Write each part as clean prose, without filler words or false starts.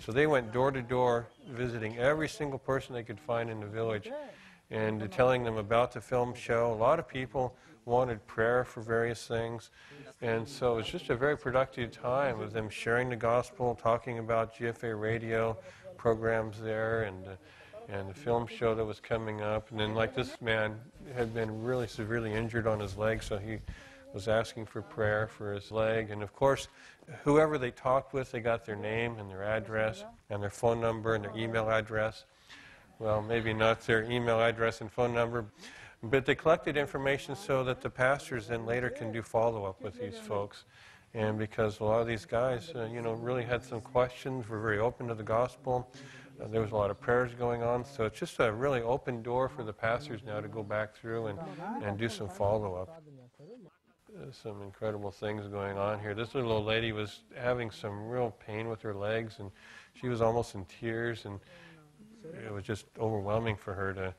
So they went door to door, visiting every single person they could find in the village and telling them about the film show. A lot of people wanted prayer for various things. And so it was just a very productive time with them sharing the gospel, talking about GFA radio programs there and the film show that was coming up. And then like this man had been really severely injured on his leg, so he was asking for prayer for his leg. And of course, whoever they talked with, they got their name and their address and their phone number and their email address. Well, maybe not their email address and phone number, but they collected information so that the pastors then later can do follow-up with these folks. And because a lot of these guys, really had some questions, were very open to the gospel. There was a lot of prayers going on, so it's just a really open door for the pastors now to go back through and do some follow-up. Some incredible things going on here. This little old lady was having some real pain with her legs, and she was almost in tears, and it was just overwhelming for her to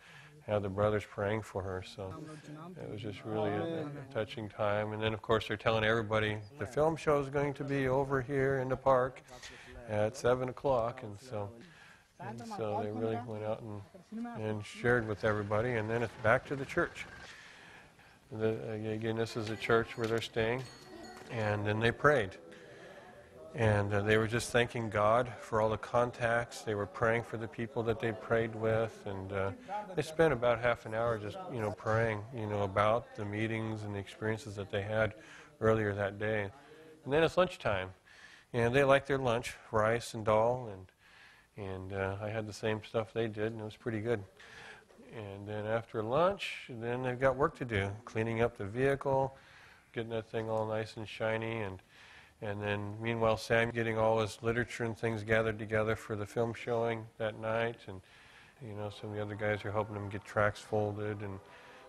have the brothers praying for her. So it was just really a touching time. And then, of course, they're telling everybody the film show is going to be over here in the park at 7 o'clock, and so they really went out and shared with everybody. And then it's back to the church. Again, this is a church where they're staying, and then they prayed. And they were just thanking God for all the contacts. They were praying for the people that they prayed with, and they spent about half an hour just, praying, about the meetings and the experiences that they had earlier that day. And then it's lunchtime, and they liked their lunch, rice and dal, and I had the same stuff they did, and it was pretty good. And then after lunch, then they've got work to do, cleaning up the vehicle, getting that thing all nice and shiny, and then meanwhile Sam getting all his literature and things gathered together for the film showing that night, and some of the other guys are helping him get tracks folded, and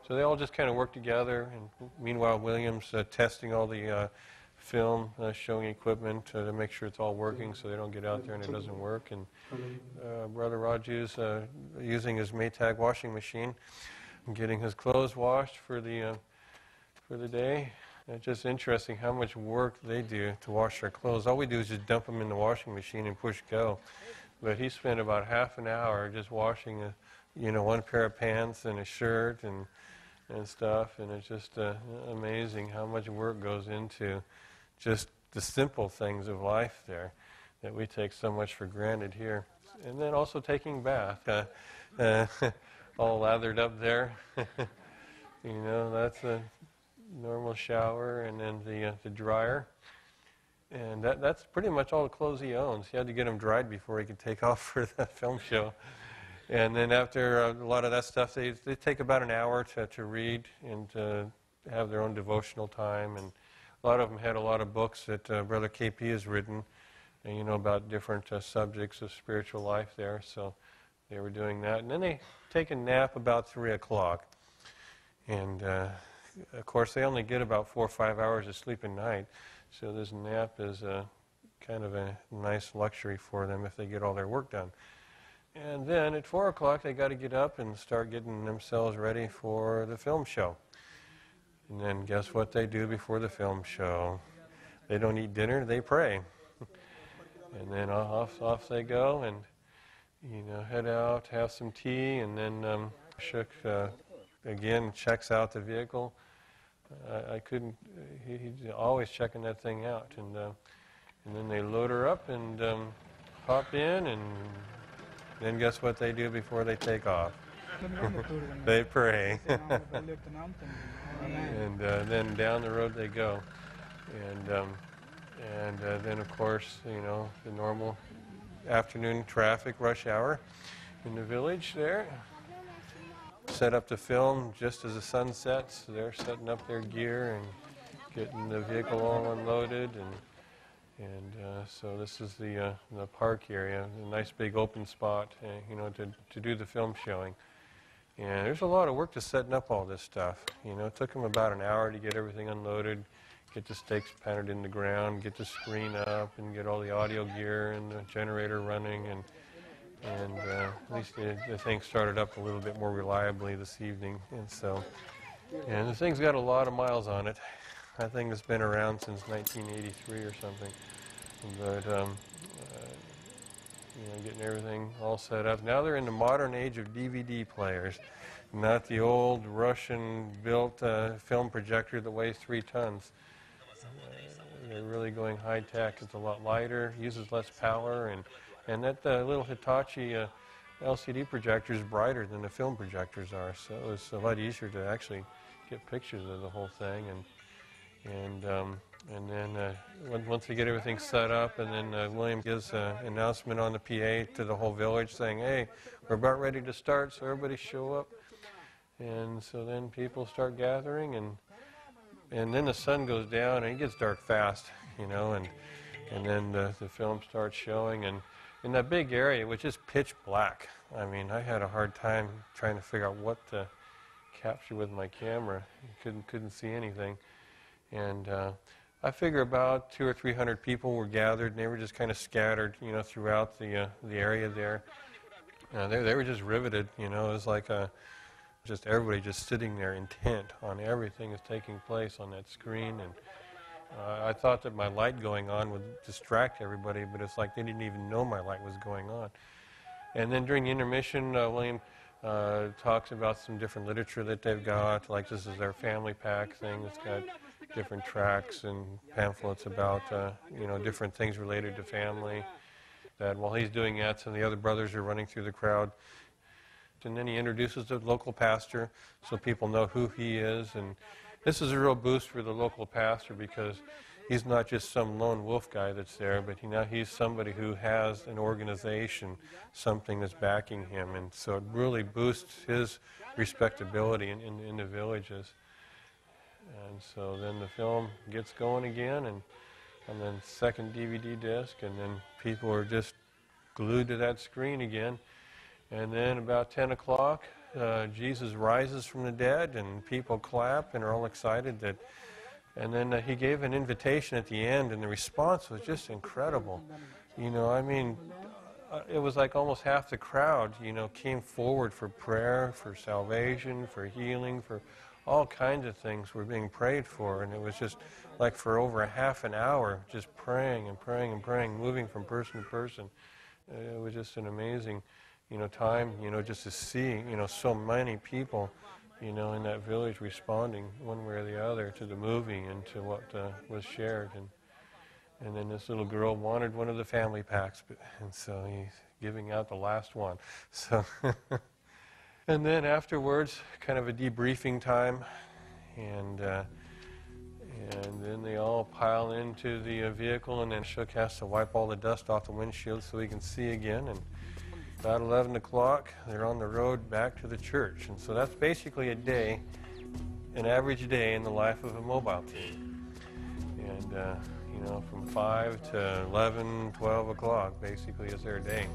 so they all just kind of work together. And meanwhile William's testing all the film showing equipment to make sure it's all working, so they don't get out there and it doesn't work. And Brother Raju's using his Maytag washing machine and getting his clothes washed for the day. It's just interesting how much work they do to wash their clothes. All we do is just dump them in the washing machine and push go. But he spent about half an hour just washing one pair of pants and a shirt and stuff. And it's just amazing how much work goes into just the simple things of life there that we take so much for granted here. And then also taking a bath, all lathered up there. That's a normal shower, and then the dryer. And that's pretty much all the clothes he owns. He had to get them dried before he could take off for the film show. And then after a lot of that stuff, they take about an hour to read and to have their own devotional time. And a lot of them had a lot of books that Brother KP has written, and, about different subjects of spiritual life there. So they were doing that. And then they take a nap about 3 o'clock. And of course, they only get about 4 or 5 hours of sleep a night. So this nap is kind of a nice luxury for them if they get all their work done. And then at 4 o'clock, they got to get up and start getting themselves ready for the film show. And then guess what they do before the film show? They don't eat dinner, they pray. And then off they go and, head out, have some tea, and then Shook again checks out the vehicle. He's always checking that thing out. And then they load her up and hop in, and then guess what they do before they take off? They pray. And then down the road they go. And then, of course, the normal afternoon traffic rush hour in the village there. Set up the film just as the sun sets. They're setting up their gear and getting the vehicle all unloaded. And so this is the park area, a nice big open spot, to do the film showing. And there's a lot of work to setting up all this stuff. It took them about an hour to get everything unloaded, get the stakes pounded in the ground, get the screen up, and get all the audio gear and the generator running. And at least the thing started up a little bit more reliably this evening. And the thing's got a lot of miles on it. I think it's been around since 1983 or something. But getting everything all set up. Now they're in the modern age of DVD players, not the old Russian-built film projector that weighs 3 tons. They're really going high-tech. It's a lot lighter, uses less power, and that little Hitachi LCD projector is brighter than the film projectors are, so it's a lot easier to actually get pictures of the whole thing. And then once they get everything set up, and then William gives an announcement on the PA to the whole village saying, "Hey, we're about ready to start, so everybody show up." And so then people start gathering, and then the sun goes down, and it gets dark fast, and then the film starts showing, and in that big area, which is pitch black. I mean, I had a hard time trying to figure out what to capture with my camera. Couldn't see anything. And I figure about 200 or 300 people were gathered, and they were just kind of scattered, throughout the area there. They were just riveted, it was like just everybody just sitting there intent on everything that's taking place on that screen. And I thought that my light going on would distract everybody, but it's like they didn't even know my light was going on. And then during the intermission, William talks about some different literature that they've got, like this is their family pack thing. It's got different tracts and pamphlets about, different things related to family. That while he's doing that, some of the other brothers are running through the crowd. And then he introduces the local pastor so people know who he is. And this is a real boost for the local pastor because he's not just some lone wolf guy that's there, but now he's somebody who has an organization, something that's backing him. And so it really boosts his respectability in the villages. And so then the film gets going again, and then second DVD disc, and then people are just glued to that screen again. And then about 10 o'clock, Jesus rises from the dead, and people clap and are all excited. And then he gave an invitation at the end, and the response was just incredible. It was like almost half the crowd, came forward for prayer, for salvation, for healing, for all kinds of things were being prayed for. And it was just like for over a half an hour, just praying and praying and praying, moving from person to person. It was just an amazing time, just to see, so many people, in that village responding one way or the other to the movie and to what was shared. And then this little girl wanted one of the family packs, and so he's giving out the last one. So, and then afterwards, kind of a debriefing time, and then they all pile into the vehicle, and then Shook has to wipe all the dust off the windshield so he can see again. And about 11 o'clock, they're on the road back to the church. And so that's basically a day, an average day in the life of a mobile team. And, from 5 to 11, 12 o'clock basically is their day.